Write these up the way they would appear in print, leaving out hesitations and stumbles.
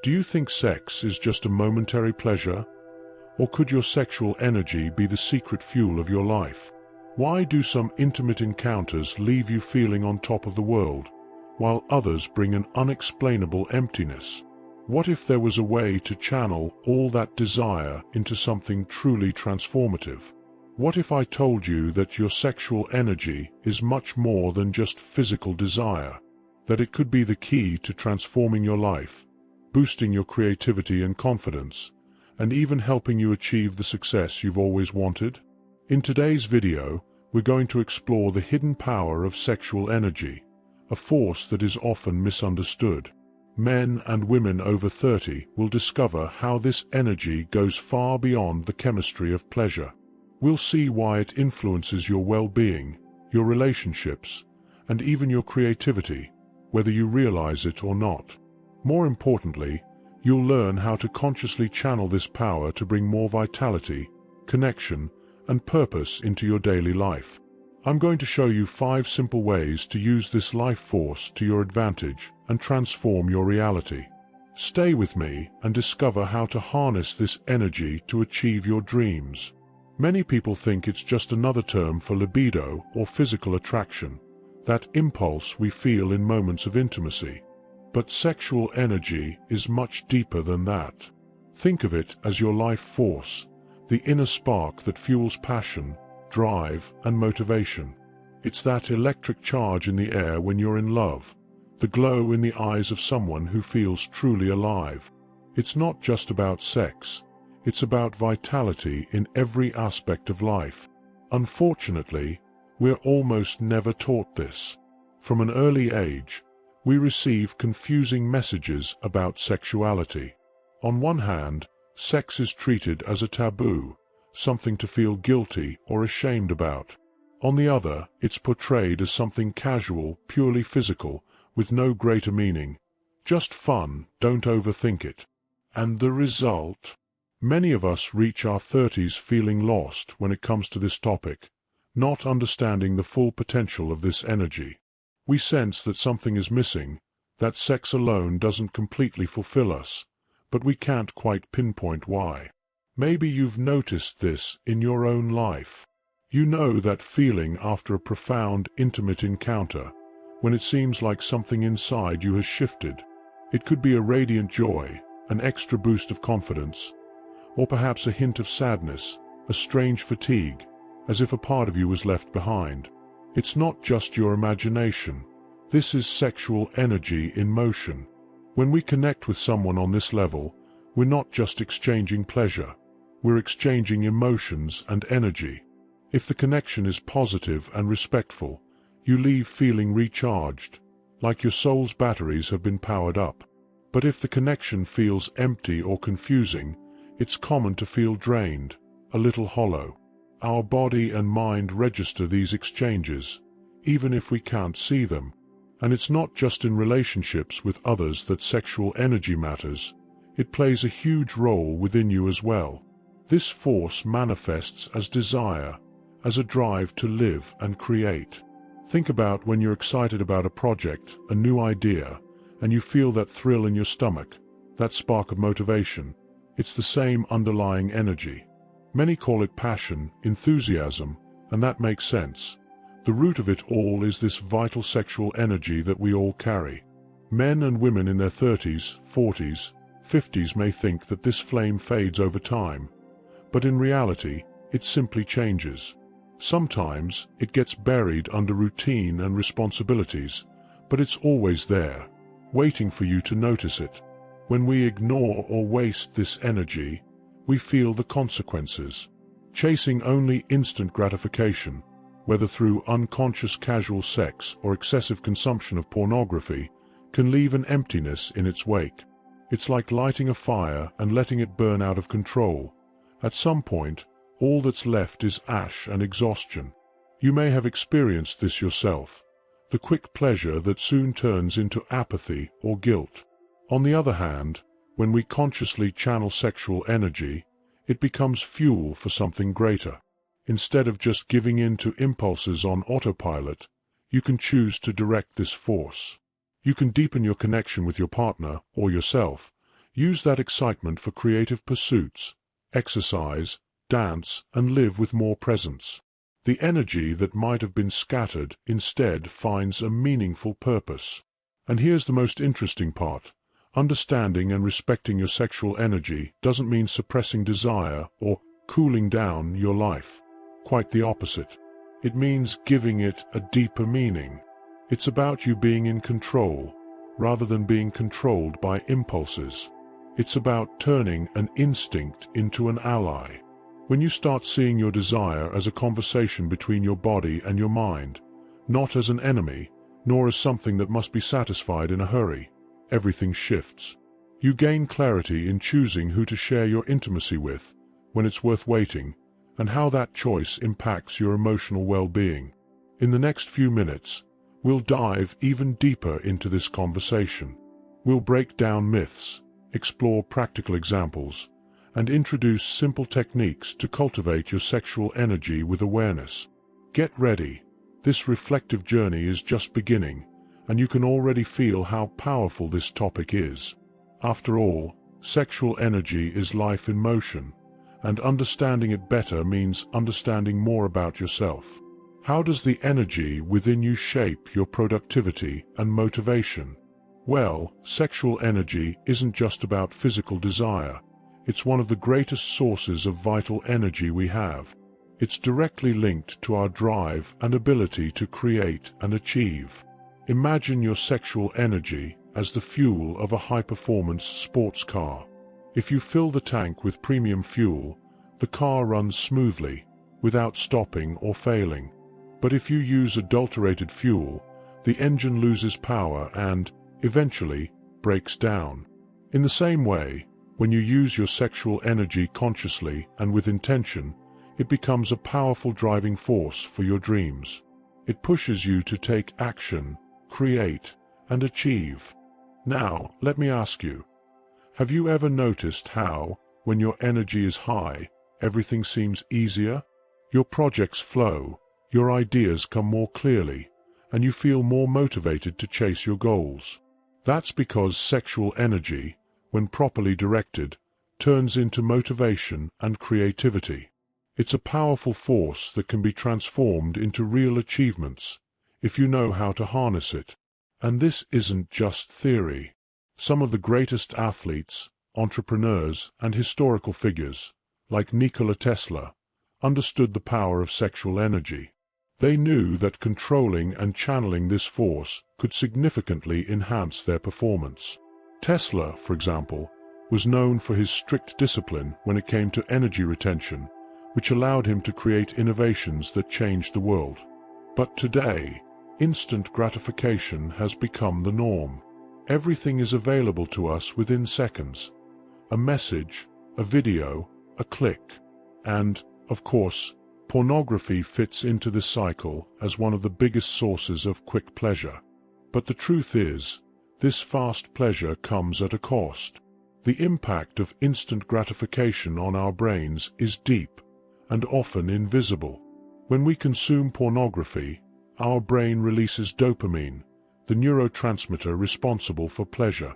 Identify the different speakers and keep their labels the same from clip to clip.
Speaker 1: Do you think sex is just a momentary pleasure? Or could your sexual energy be the secret fuel of your life? Why do some intimate encounters leave you feeling on top of the world, while others bring an unexplainable emptiness? What if there was a way to channel all that desire into something truly transformative? What if I told you that your sexual energy is much more than just physical desire, that it could be the key to transforming your life, boosting your creativity and confidence, and even helping you achieve the success you've always wanted? In today's video, we're going to explore the hidden power of sexual energy, a force that is often misunderstood. Men and women over 30 will discover how this energy goes far beyond the chemistry of pleasure. We'll see why it influences your well-being, your relationships, and even your creativity, whether you realize it or not. More importantly, you'll learn how to consciously channel this power to bring more vitality, connection, and purpose into your daily life. I'm going to show you 5 simple ways to use this life force to your advantage and transform your reality. Stay with me and discover how to harness this energy to achieve your dreams. Many people think it's just another term for libido or physical attraction, that impulse we feel in moments of intimacy. But sexual energy is much deeper than that. Think of it as your life force, the inner spark that fuels passion, drive, and motivation. It's that electric charge in the air when you're in love, the glow in the eyes of someone who feels truly alive. It's not just about sex. It's about vitality in every aspect of life. Unfortunately, we're almost never taught this. From an early age, we receive confusing messages about sexuality. On one hand, sex is treated as a taboo, something to feel guilty or ashamed about. On the other, it's portrayed as something casual, purely physical, with no greater meaning. Just fun, don't overthink it. And the result? Many of us reach our 30s feeling lost when it comes to this topic, not understanding the full potential of this energy. We sense that something is missing, that sex alone doesn't completely fulfill us, but we can't quite pinpoint why. Maybe you've noticed this in your own life. You know that feeling after a profound, intimate encounter, when it seems like something inside you has shifted. It could be a radiant joy, an extra boost of confidence, or perhaps a hint of sadness, a strange fatigue, as if a part of you was left behind. It's not just your imagination. This is sexual energy in motion. When we connect with someone on this level, we're not just exchanging pleasure. We're exchanging emotions and energy. If the connection is positive and respectful, you leave feeling recharged, like your soul's batteries have been powered up. But if the connection feels empty or confusing, it's common to feel drained, a little hollow. Our body and mind register these exchanges, even if we can't see them. And it's not just in relationships with others that sexual energy matters. It plays a huge role within you as well. This force manifests as desire, as a drive to live and create. Think about when you're excited about a project, a new idea, and you feel that thrill in your stomach, that spark of motivation. It's the same underlying energy. Many call it passion, enthusiasm, and that makes sense. The root of it all is this vital sexual energy that we all carry. Men and women in their 30s, 40s, 50s may think that this flame fades over time, but in reality, it simply changes. Sometimes it gets buried under routine and responsibilities, but it's always there, waiting for you to notice it. When we ignore or waste this energy, we feel the consequences. Chasing only instant gratification, whether through unconscious casual sex or excessive consumption of pornography, can leave an emptiness in its wake. It's like lighting a fire and letting it burn out of control. At some point, all that's left is ash and exhaustion. You may have experienced this yourself, the quick pleasure that soon turns into apathy or guilt. On the other hand, when we consciously channel sexual energy, it becomes fuel for something greater. Instead of just giving in to impulses on autopilot, you can choose to direct this force. You can deepen your connection with your partner or yourself. Use that excitement for creative pursuits, exercise, dance, and live with more presence. The energy that might have been scattered instead finds a meaningful purpose. And here's the most interesting part. Understanding and respecting your sexual energy doesn't mean suppressing desire or cooling down your life. Quite the opposite. It means giving it a deeper meaning. It's about you being in control, rather than being controlled by impulses. It's about turning an instinct into an ally. When you start seeing your desire as a conversation between your body and your mind, not as an enemy, nor as something that must be satisfied in a hurry, everything shifts. You gain clarity in choosing who to share your intimacy with, when it's worth waiting, and how that choice impacts your emotional well-being. In the next few minutes, we'll dive even deeper into this conversation. We'll break down myths, explore practical examples, and introduce simple techniques to cultivate your sexual energy with awareness. Get ready. This reflective journey is just beginning, and you can already feel how powerful this topic is. After all, sexual energy is life in motion, and understanding it better means understanding more about yourself. How does the energy within you shape your productivity and motivation? Well, sexual energy isn't just about physical desire. It's one of the greatest sources of vital energy we have. It's directly linked to our drive and ability to create and achieve. Imagine your sexual energy as the fuel of a high-performance sports car. If you fill the tank with premium fuel, the car runs smoothly, without stopping or failing. But if you use adulterated fuel, the engine loses power and, eventually, breaks down. In the same way, when you use your sexual energy consciously and with intention, it becomes a powerful driving force for your dreams. It pushes you to take action, create, and achieve. Now, let me ask you, have you ever noticed how, when your energy is high, everything seems easier? Your projects flow, your ideas come more clearly, and you feel more motivated to chase your goals. That's because sexual energy, when properly directed, turns into motivation and creativity. It's a powerful force that can be transformed into real achievements, if you know how to harness it. And this isn't just theory. Some of the greatest athletes, entrepreneurs, and historical figures, like Nikola Tesla, understood the power of sexual energy. They knew that controlling and channeling this force could significantly enhance their performance. Tesla, for example, was known for his strict discipline when it came to energy retention, which allowed him to create innovations that changed the world. But today, instant gratification has become the norm. Everything is available to us within seconds. A message, a video, a click. And, of course, pornography fits into this cycle as one of the biggest sources of quick pleasure. But the truth is, this fast pleasure comes at a cost. The impact of instant gratification on our brains is deep and often invisible. When we consume pornography, our brain releases dopamine, the neurotransmitter responsible for pleasure.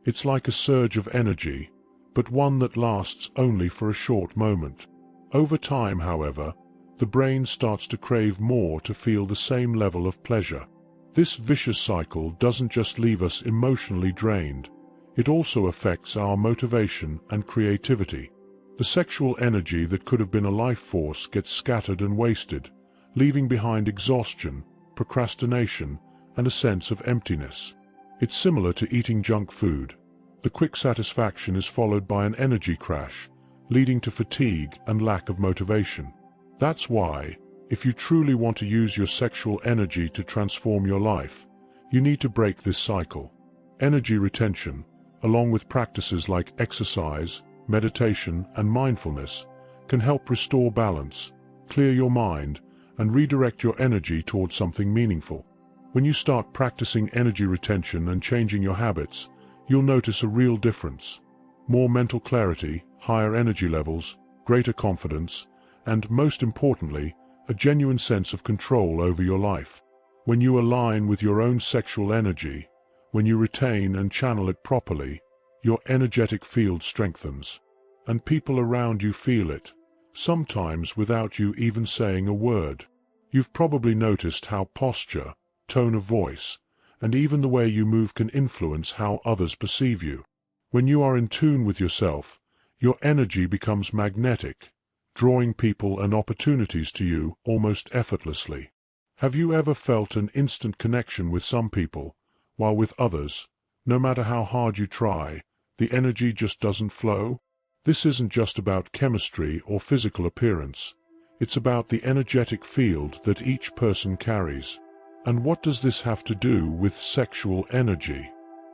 Speaker 1: It's like a surge of energy, but one that lasts only for a short moment. Over time, however, the brain starts to crave more to feel the same level of pleasure. This vicious cycle doesn't just leave us emotionally drained, it also affects our motivation and creativity. The sexual energy that could have been a life force gets scattered and wasted, leaving behind exhaustion, procrastination, and a sense of emptiness. It's similar to eating junk food. The quick satisfaction is followed by an energy crash, leading to fatigue and lack of motivation. That's why, if you truly want to use your sexual energy to transform your life, you need to break this cycle. Energy retention, along with practices like exercise, meditation, and mindfulness, can help restore balance, clear your mind, and redirect your energy towards something meaningful. When you start practicing energy retention and changing your habits, you'll notice a real difference. More mental clarity, higher energy levels, greater confidence, and, most importantly, a genuine sense of control over your life. When you align with your own sexual energy, when you retain and channel it properly, your energetic field strengthens. And people around you feel it, sometimes without you even saying a word. You've probably noticed how posture, tone of voice, and even the way you move can influence how others perceive you. When you are in tune with yourself, your energy becomes magnetic, drawing people and opportunities to you almost effortlessly. Have you ever felt an instant connection with some people, while with others, no matter how hard you try, the energy just doesn't flow? This isn't just about chemistry or physical appearance. It's about the energetic field that each person carries. And what does this have to do with sexual energy?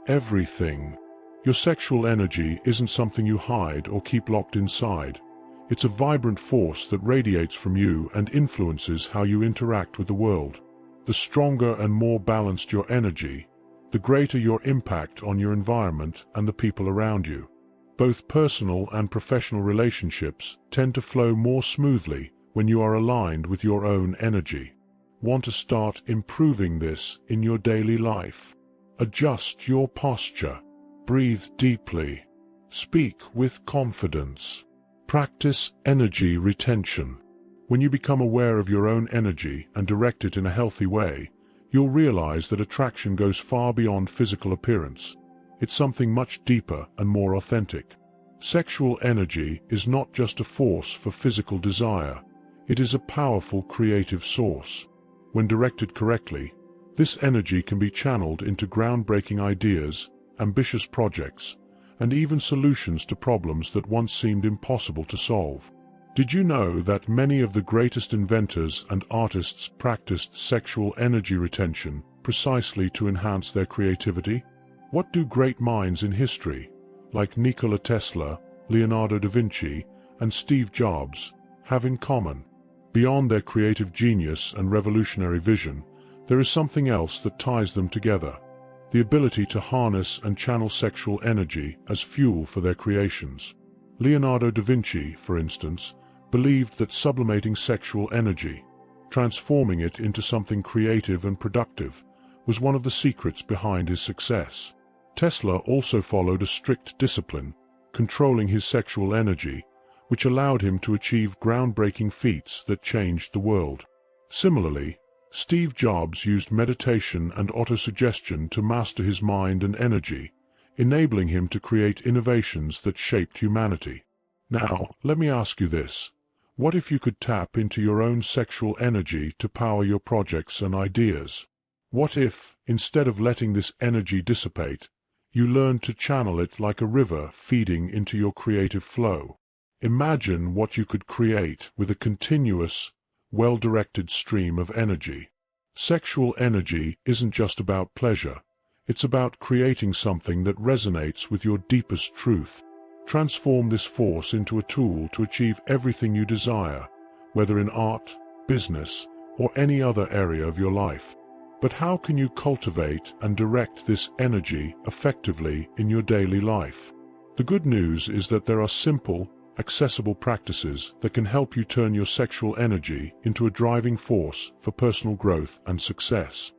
Speaker 1: Everything. Your sexual energy isn't something you hide or keep locked inside. It's a vibrant force that radiates from you and influences how you interact with the world. The stronger and more balanced your energy, the greater your impact on your environment and the people around you. Both personal and professional relationships tend to flow more smoothly when you are aligned with your own energy. Want to start improving this in your daily life? Adjust your posture. Breathe deeply. Speak with confidence. Practice energy retention. When you become aware of your own energy and direct it in a healthy way, you'll realize that attraction goes far beyond physical appearance. It's something much deeper and more authentic. Sexual energy is not just a force for physical desire. It is a powerful creative source. When directed correctly, this energy can be channeled into groundbreaking ideas, ambitious projects, and even solutions to problems that once seemed impossible to solve. Did you know that many of the greatest inventors and artists practiced sexual energy retention precisely to enhance their creativity? What do great minds in history, like Nikola Tesla, Leonardo da Vinci, and Steve Jobs, have in common? Beyond their creative genius and revolutionary vision, there is something else that ties them together: the ability to harness and channel sexual energy as fuel for their creations. Leonardo da Vinci, for instance, believed that sublimating sexual energy, transforming it into something creative and productive, was one of the secrets behind his success. Tesla also followed a strict discipline, controlling his sexual energy, which allowed him to achieve groundbreaking feats that changed the world. Similarly, Steve Jobs used meditation and autosuggestion to master his mind and energy, enabling him to create innovations that shaped humanity. Now, let me ask you this. What if you could tap into your own sexual energy to power your projects and ideas? What if, instead of letting this energy dissipate, you learned to channel it like a river feeding into your creative flow? Imagine what you could create with a continuous, well-directed stream of energy. Sexual energy isn't just about pleasure. It's about creating something that resonates with your deepest truth. Transform this force into a tool to achieve everything you desire, whether in art, business, or any other area of your life. But how can you cultivate and direct this energy effectively in your daily life? The good news is that there are simple, accessible practices that can help you turn your sexual energy into a driving force for personal growth and success.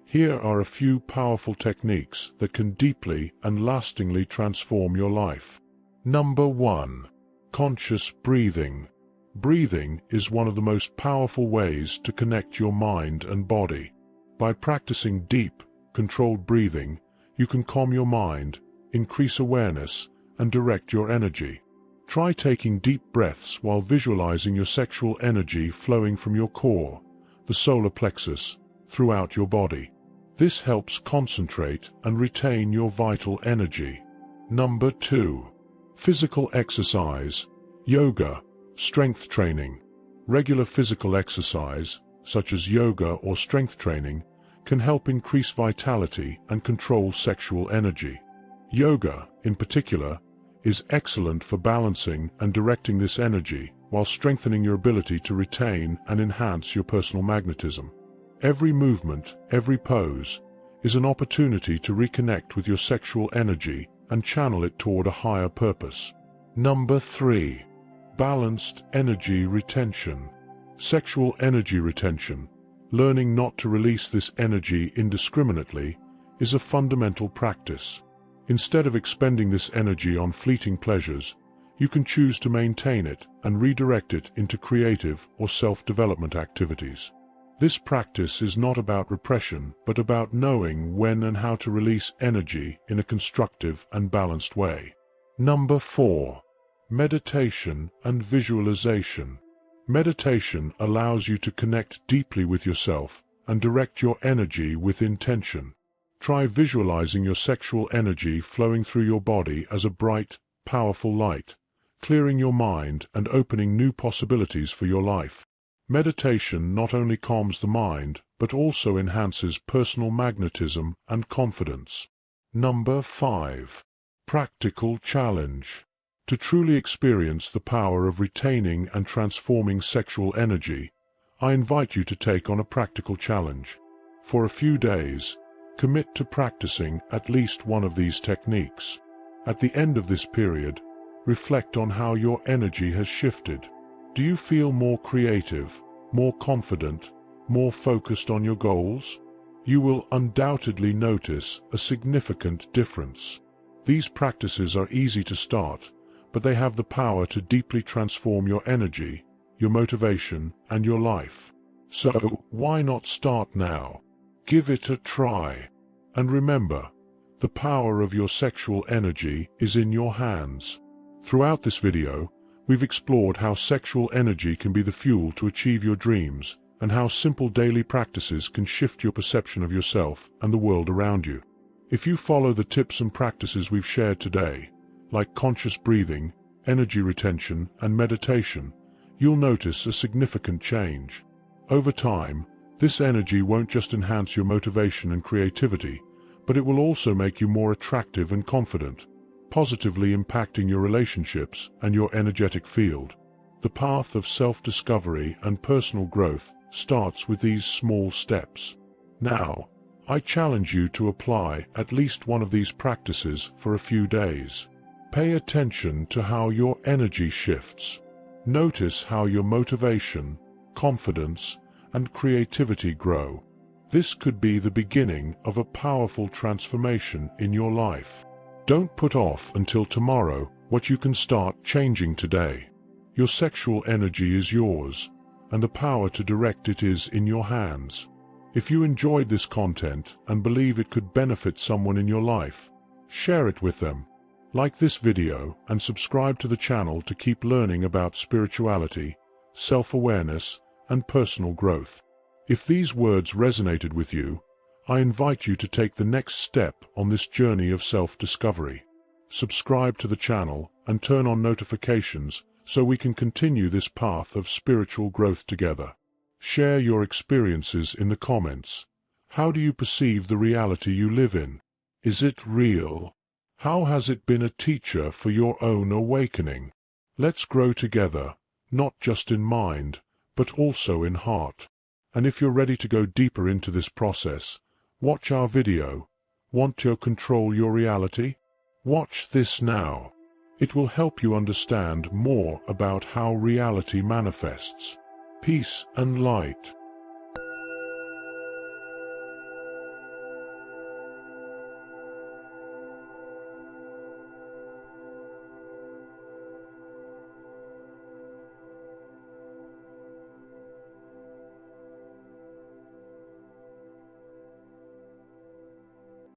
Speaker 1: Here are a few powerful techniques that can deeply and lastingly transform your life. Number 1. Conscious breathing. Breathing is one of the most powerful ways to connect your mind and body. By practicing deep, controlled breathing, you can calm your mind, increase awareness, and direct your energy. Try taking deep breaths while visualizing your sexual energy flowing from your core, the solar plexus, throughout your body. This helps concentrate and retain your vital energy. Number 2. Physical exercise, yoga, strength training. Regular physical exercise, such as yoga or strength training, can help increase vitality and control sexual energy. Yoga, in particular, is excellent for balancing and directing this energy while strengthening your ability to retain and enhance your personal magnetism. Every movement, every pose, is an opportunity to reconnect with your sexual energy and channel it toward a higher purpose. Number 3. Balanced energy retention. Sexual energy retention, learning not to release this energy indiscriminately, is a fundamental practice. Instead of expending this energy on fleeting pleasures, you can choose to maintain it and redirect it into creative or self-development activities. This practice is not about repression, but about knowing when and how to release energy in a constructive and balanced way. Number 4. Meditation and visualization. Meditation allows you to connect deeply with yourself and direct your energy with intention. Try visualizing your sexual energy flowing through your body as a bright, powerful light, clearing your mind and opening new possibilities for your life. Meditation not only calms the mind, but also enhances personal magnetism and confidence. Number 5. Practical challenge. To truly experience the power of retaining and transforming sexual energy, I invite you to take on a practical challenge. For a few days, commit to practicing at least one of these techniques. At the end of this period, reflect on how your energy has shifted. Do you feel more creative, more confident, more focused on your goals? You will undoubtedly notice a significant difference. These practices are easy to start, but they have the power to deeply transform your energy, your motivation, and your life. So, why not start now? Give it a try. And remember, the power of your sexual energy is in your hands. Throughout this video, we've explored how sexual energy can be the fuel to achieve your dreams, and how simple daily practices can shift your perception of yourself and the world around you. If you follow the tips and practices we've shared today, like conscious breathing, energy retention, and meditation, you'll notice a significant change. Over time, this energy won't just enhance your motivation and creativity, but it will also make you more attractive and confident, positively impacting your relationships and your energetic field. The path of self-discovery and personal growth starts with these small steps. Now, I challenge you to apply at least one of these practices for a few days. Pay attention to how your energy shifts. Notice how your motivation, confidence, and creativity grow. This could be the beginning of a powerful transformation in your life. Don't put off until tomorrow what you can start changing today. Your sexual energy is yours, and the power to direct it is in your hands. If you enjoyed this content and believe it could benefit someone in your life, share it with them. Like this video and subscribe to the channel to keep learning about spirituality, self-awareness, and personal growth. If these words resonated with you, I invite you to take the next step on this journey of self-discovery. Subscribe to the channel and turn on notifications so we can continue this path of spiritual growth together. Share your experiences in the comments. How do you perceive the reality you live in? Is it real? How has it been a teacher for your own awakening? Let's grow together, not just in mind, but also in heart. And if you're ready to go deeper into this process, watch our video. Want to control your reality? Watch this now. It will help you understand more about how reality manifests. Peace and light.